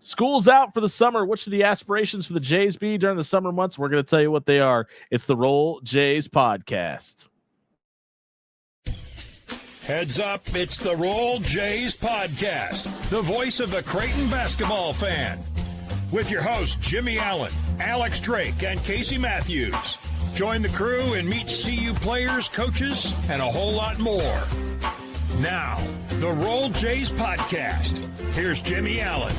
School's out for the summer. What should the aspirations for the Jays be during the summer months? We're going to tell you what they are. It's the Roll Jays podcast. Heads up, it's the Roll Jays podcast, the voice of the Creighton basketball fan. With your hosts, Jimmy Allen, Alex Drake, and Casey Matthews. Join the crew and meet CU players, coaches, and a whole lot more. Now, the Roll Jays podcast. Here's Jimmy Allen.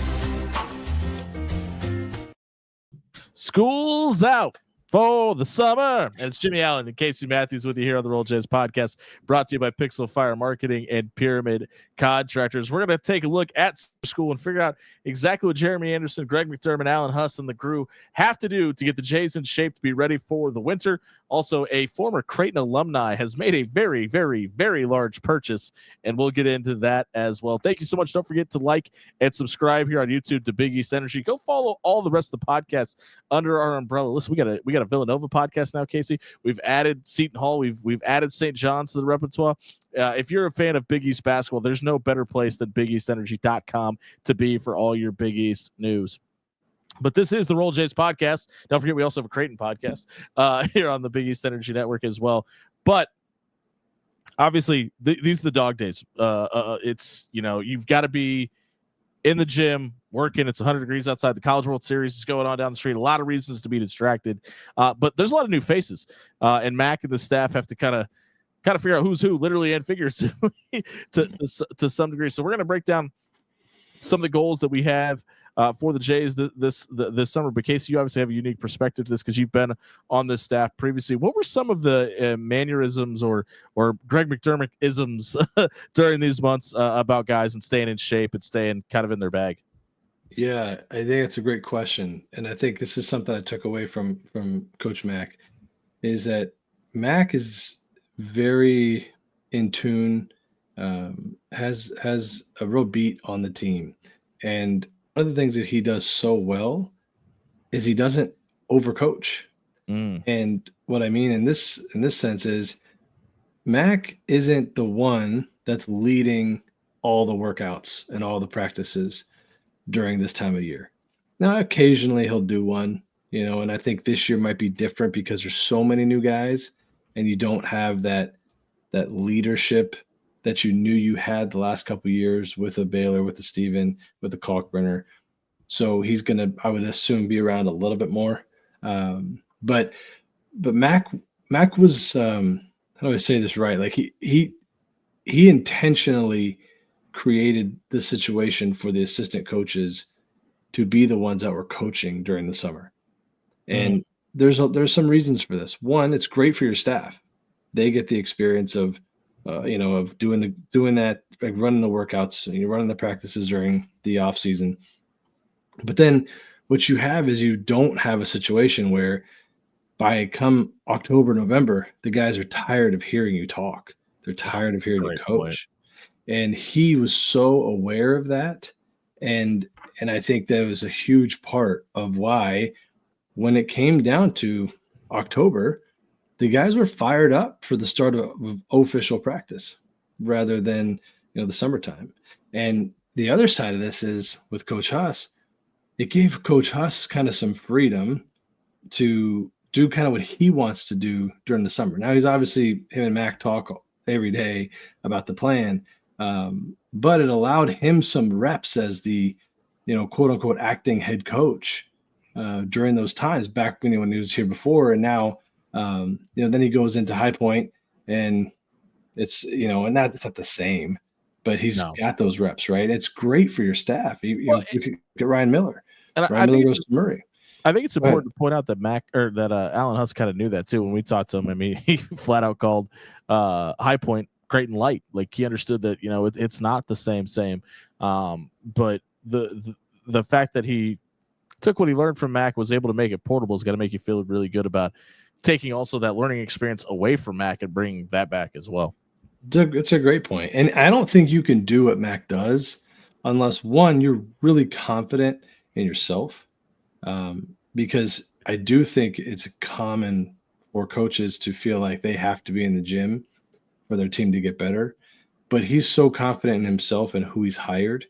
School's out for the summer. And it's Jimmy Allen and Casey Matthews with you here on the Roll Jays podcast, brought to you by Pixel Fire Marketing and Pyramid Contractors. We're going to take a look at school and figure out exactly what Jeremy Anderson, Greg McDermott, Alan Huss, and the crew have to do to get the Jays in shape to be ready for the winter. Also, a former Creighton alumni has made a very, very, very large purchase, and we'll get into that as well. Thank you so much. Don't forget to like and subscribe here on YouTube to Big East Energy. Go follow all the rest of the podcasts under our umbrella. Listen, we got a Villanova podcast now, Casey. We've added Seton Hall. We've added St. John's to the repertoire. If you're a fan of Big East basketball, there's no better place than BigEastEnergy.com to be for all your Big East news. But this is the Roll Jays podcast. Don't forget, we also have a Creighton podcast here on the Big East Energy Network as well. But obviously, these are the dog days. It's, you've got to be in the gym working. It's 100 degrees outside. The College World Series is going on down the street. A lot of reasons to be distracted. But there's a lot of new faces. And Mac and the staff have to kind of figure out who's who, literally and figuratively, to some degree. So we're going to break down some of the goals that we have for the Jays this summer. But Casey, you obviously have a unique perspective to this because you've been on this staff previously. What were some of the mannerisms or Greg McDermott isms during these months about guys and staying in shape and staying kind of in their bag? Yeah, I think it's a great question. And I think this is something I took away from Coach Mack, is that Mack is very in tune, has a real beat on the team. And one of the things that he does so well is he doesn't overcoach. And what I mean in this sense is Mac isn't the one that's leading all the workouts and all the practices during this time of year. Now, occasionally he'll do one, and I think this year might be different because there's so many new guys and you don't have that leadership that you knew you had the last couple of years with a Baylor, with a Steven, with a Kalkbrenner. So he's going to, I would assume, be around a little bit more. But Mac was, how do I say this right? Like he intentionally created the situation for the assistant coaches to be the ones that were coaching during the summer. And there's some reasons for this. One, it's great for your staff. They get the experience of doing that, like running the workouts and running the practices during the off season. But then what you have is you don't have a situation where by come October, November, the guys are tired of hearing you talk. They're tired of hearing you coach. And he was so aware of that. And I think that was a huge part of why when it came down to October, the guys were fired up for the start of official practice rather than, the summertime. And the other side of this is with Coach Huss, it gave Coach Huss kind of some freedom to do kind of what he wants to do during the summer. Now, he's obviously, him and Mac talk every day about the plan, but it allowed him some reps as the, quote unquote, acting head coach during those times back when he was here before. And now, then he goes into High Point and it's, and it's not the same, but he's got those reps, right? It's great for your staff. You could get Ryan Miller. And Ryan Miller goes to Murray. I think it's important to point out that Alan Huss kind of knew that too when we talked to him. I mean, he flat out called High Point Creighton light. Like he understood that, it's not the same. But the fact that he took what he learned from Mac, was able to make it portable, is going to make you feel really good about taking also that learning experience away from Mac and bringing that back as well. It's a great point. And I don't think you can do what Mac does unless, one, you're really confident in yourself. Because I do think it's common for coaches to feel like they have to be in the gym for their team to get better. But he's so confident in himself and who he's hired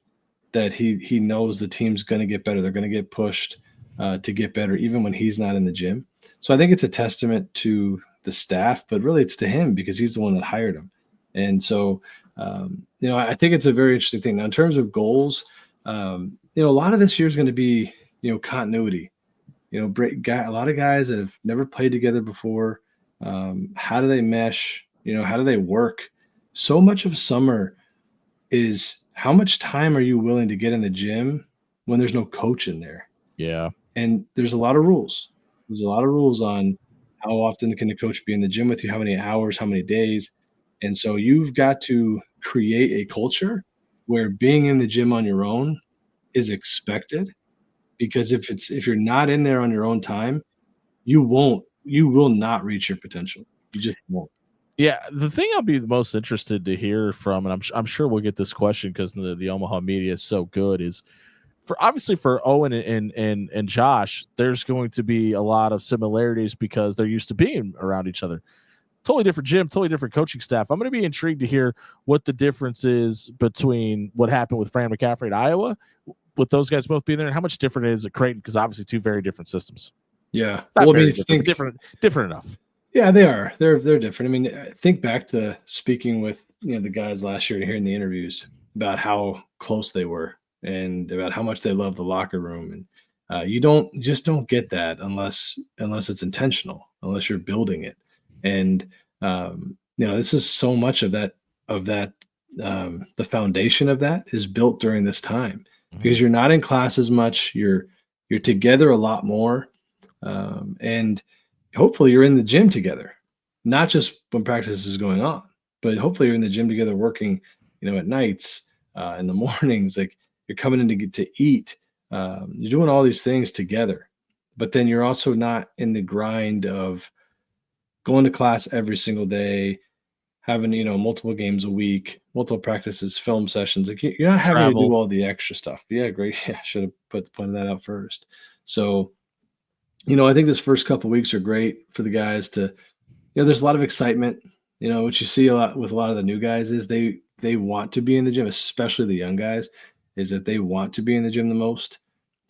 that he knows the team's going to get better. They're going to get pushed to get better, even when he's not in the gym. So I think it's a testament to the staff, but really it's to him because he's the one that hired him. And so, I think it's a very interesting thing. Now, in terms of goals, a lot of this year is going to be, continuity. A lot of guys that have never played together before. How do they mesh? How do they work? So much of summer is how much time are you willing to get in the gym when there's no coach in there? Yeah. And there's a lot of rules. There's a lot of rules on how often can the coach be in the gym with you, how many hours, how many days. And so you've got to create a culture where being in the gym on your own is expected, because if you're not in there on your own time, you will not reach your potential. You just won't. Yeah, the thing I'll be most interested to hear from, and I'm sure we'll get this question because the Omaha media is so good, is for Owen and Josh, there's going to be a lot of similarities because they're used to being around each other. Totally different gym, totally different coaching staff. I'm going to be intrigued to hear what the difference is between what happened with Fran McCaffrey at Iowa, with those guys both being there, and how much different it is at Creighton, because obviously two very different systems. Yeah, different enough. Yeah, they are. They're different. I mean, think back to speaking with the guys last year and hearing the interviews about how close they were and about how much they love the locker room. And you just don't get that unless it's intentional, unless you're building it. And this is so much of that. The foundation of that is built during this time because you're not in class as much. You're together a lot more, and hopefully you're in the gym together, not just when practice is going on, but hopefully you're in the gym together working, at nights, in the mornings, like you're coming in to get to eat. You're doing all these things together, but then you're also not in the grind of going to class every single day, having, multiple games a week, multiple practices, film sessions. Like you're not having to do all the extra stuff. But yeah, great. Yeah, should have pointed that out first. So, I think this first couple of weeks are great for the guys to, there's a lot of excitement. What you see a lot with a lot of the new guys is they want to be in the gym, especially the young guys, is that they want to be in the gym the most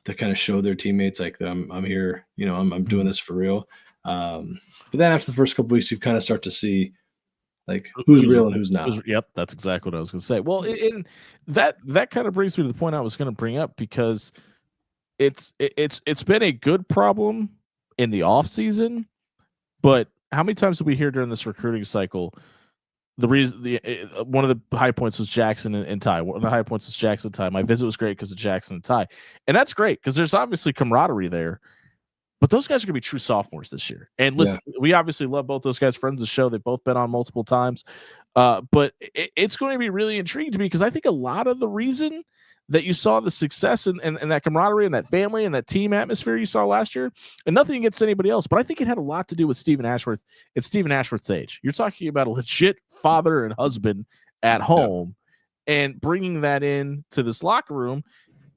to kind of show their teammates like I'm here, I'm doing this for real. But then after the first couple of weeks, you kind of start to see like who's real and who's not. Yep, that's exactly what I was going to say. Well, and that kind of brings me to the point I was going to bring up, because it's been a good problem in the off season, but how many times did we hear during this recruiting cycle? One of the high points was Jackson and Ty. One of the high points was Jackson and Ty. My visit was great because of Jackson and Ty, and that's great because there's obviously camaraderie there. But those guys are going to be true sophomores this year. And listen, we obviously love both those guys, friends of the show. They've both been on multiple times. But it's going to be really intriguing to me because I think a lot of the reason that you saw the success and that camaraderie and that family and that team atmosphere you saw last year, and nothing against anybody else, but I think it had a lot to do with Stephen Ashworth at Stephen Ashworth's age. You're talking about a legit father and husband at home and bringing that in to this locker room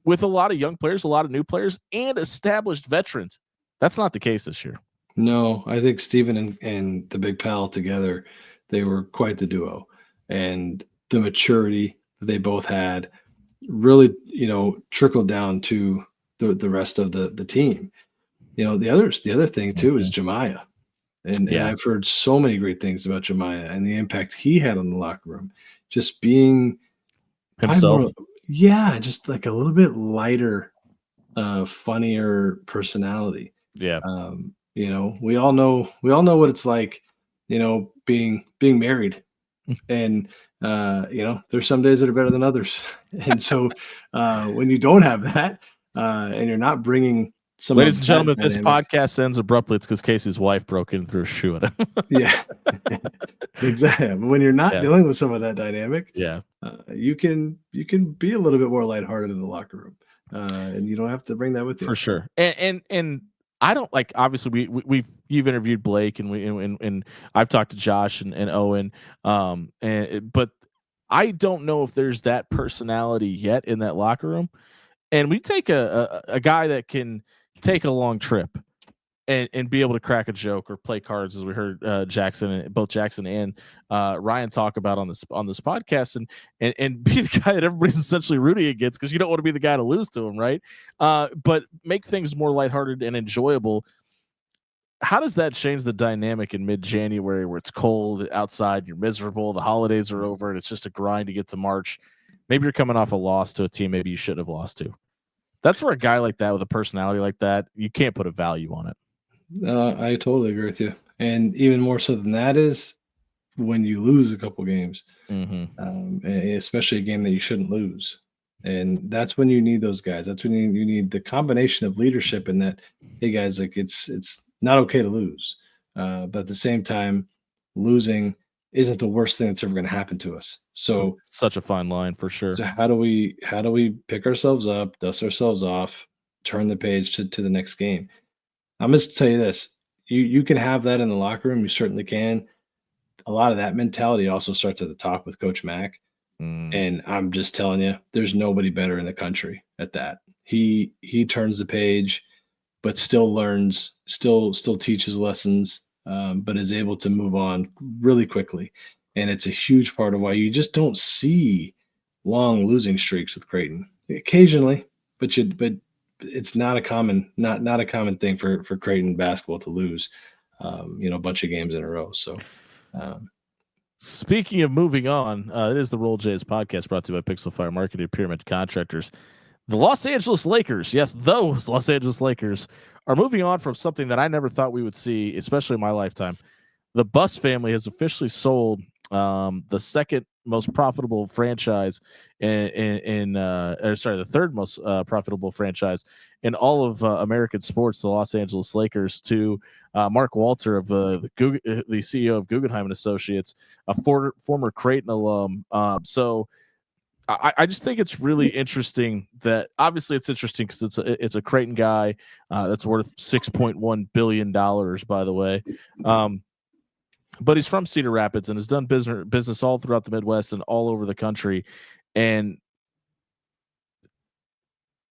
with a lot of young players, a lot of new players, and established veterans. That's not the case this year. No, I think Steven and the big pal together, they were quite the duo. And the maturity that they both had really, trickled down to the rest of the team. The other thing too is Jemiah. And I've heard so many great things about Jemiah and the impact he had on the locker room. Just being himself. Just like a little bit lighter, funnier personality. Yeah. We all know what it's like, being married, and there's some days that are better than others. And so when you don't have that, and you're not bringing some, ladies and gentlemen, if this podcast ends abruptly, it's because Casey's wife broke in through a shoe at him. Yeah, exactly. But when you're not dealing with some of that dynamic, you can be a little bit more lighthearted in the locker room, and you don't have to bring that with you for sure. And I don't like, obviously you've interviewed Blake and I've talked to Josh and Owen. But I don't know if there's that personality yet in that locker room. And we take a guy that can take a long trip and be able to crack a joke or play cards, as we heard both Jackson and Ryan talk about on this podcast, and be the guy that everybody's essentially rooting against, because you don't want to be the guy to lose to him, right? But make things more lighthearted and enjoyable. How does that change the dynamic in mid-January, where it's cold outside, you're miserable, the holidays are over, and it's just a grind to get to March? Maybe you're coming off a loss to a team maybe you shouldn't have lost to. That's where a guy like that with a personality like that, you can't put a value on it. I totally agree with you. And even more so than that is when you lose a couple games, especially a game that you shouldn't lose. And that's when you need those guys. That's when you need the combination of leadership and that, hey guys, like it's not okay to lose. But at the same time, losing isn't the worst thing that's ever going to happen to us. So such a fine line for sure. So how do we pick ourselves up, dust ourselves off, turn the page to the next game? I'm just tell you this. You can have that in the locker room. You certainly can. A lot of that mentality also starts at the top with Coach Mack. And I'm just telling you, there's nobody better in the country at that. He turns the page, but still learns, still teaches lessons, but is able to move on really quickly. And it's a huge part of why you just don't see long losing streaks with Creighton. Occasionally, but it's not a common thing for Creighton basketball to lose, a bunch of games in a row. So. Speaking of moving on, it is the Roll Jays podcast brought to you by Pixel Fire Marketing Pyramid Contractors. The Los Angeles Lakers, yes, those Los Angeles Lakers are moving on from something that I never thought we would see, especially in my lifetime. The Buss family has officially sold the second most profitable franchise the third most profitable franchise in all of American sports, the Los Angeles Lakers, to Mark Walter of the CEO of Guggenheim and Associates, a former Creighton alum. So I just think it's really interesting that, obviously it's interesting because it's a Creighton guy that's worth $6.1 billion, by the way. But he's from Cedar Rapids and has done business all throughout the Midwest and all over the country. And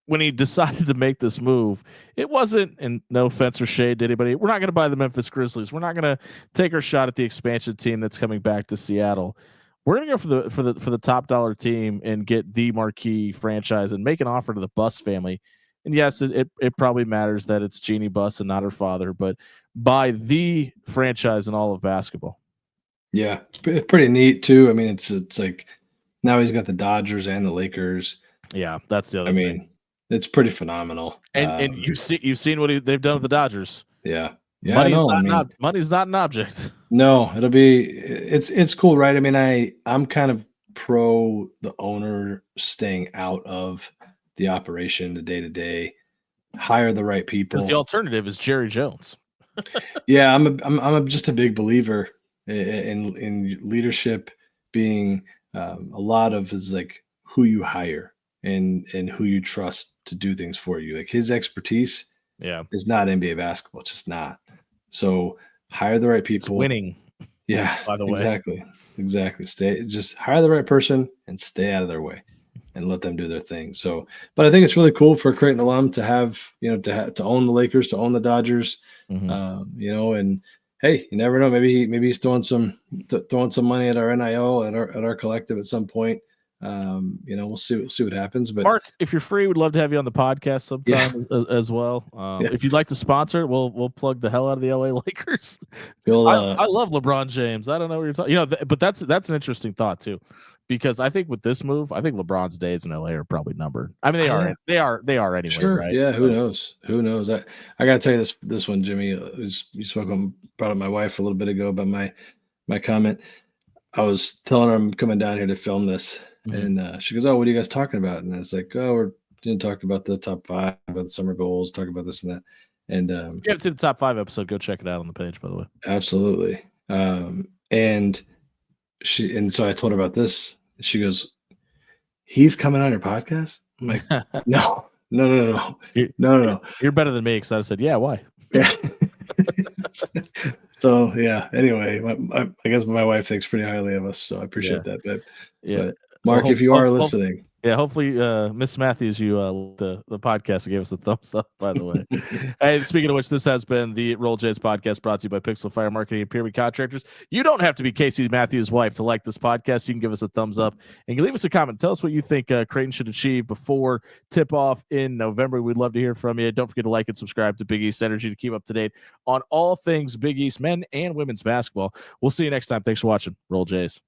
when he decided to make this move, it wasn't, and no offense or shade to anybody, we're not going to buy the Memphis Grizzlies. We're not going to take our shot at the expansion team that's coming back to Seattle. We're going to go for the top dollar team and get the marquee franchise and make an offer to the Buss family. And yes, it probably matters that it's Jeannie Buss and not her father, but buy the franchise in all of basketball. Yeah, pretty neat too. I mean, it's like now he's got the Dodgers and the Lakers. Yeah, that's the other thing. I mean, it's pretty phenomenal. And you've seen what they've done with the Dodgers. Yeah. Money's not an object. No, it's cool, right? I mean, I'm kind of pro the owner staying out of the operation, the day-to-day, hire the right people. Because the alternative is Jerry Jones. Yeah, I'm just a big believer in leadership being a lot of is like who you hire and who you trust to do things for you. Like his expertise is not NBA basketball. It's just not. So hire the right people. It's winning. Yeah, by the way. Exactly. Just hire the right person and stay out of their way and let them do their thing. So, but I think it's really cool for a Creighton alum to have, to own the Lakers, to own the Dodgers, and hey, you never know. Maybe he's throwing some money at our NIL, at our collective at some point. We'll see what happens. But Mark, if you're free, we'd love to have you on the podcast sometime as well. If you'd like to sponsor it, we'll plug the hell out of the LA Lakers. I love LeBron James. I don't know what you're talking. But that's an interesting thought too, because I think with this move, I think LeBron's days in LA are probably numbered. I mean, they are anyway. Sure. Right? Yeah. Who knows? I gotta tell you this one, Jimmy. You brought up my wife a little bit ago about my comment. I was telling her I'm coming down here to film this. And she goes, "Oh, what are you guys talking about?" And I was like, "Oh, we're going to talk about the top 5, about the summer goals, talk about this and that." And if you haven't seen the top 5 episode, go check it out on the page, by the way. Absolutely. And so I told her about this. She goes, "He's coming on your podcast?" I'm like, No. You're better than me, because I said, "Yeah, why?" Yeah. So yeah. Anyway, I guess my wife thinks pretty highly of us, so I appreciate that. But Mark, if you are listening, Yeah, hopefully, Miss Matthews, you the podcast gave us a thumbs up, by the way. Hey, speaking of which, this has been the Roll Jays podcast brought to you by Pixel Fire Marketing and Pyramid Contractors. You don't have to be Casey Matthews' wife to like this podcast. You can give us a thumbs up and you can leave us a comment. Tell us what you think Creighton should achieve before tip-off in November. We'd love to hear from you. Don't forget to like and subscribe to Big East Energy to keep up to date on all things Big East men and women's basketball. We'll see you next time. Thanks for watching. Roll Jays.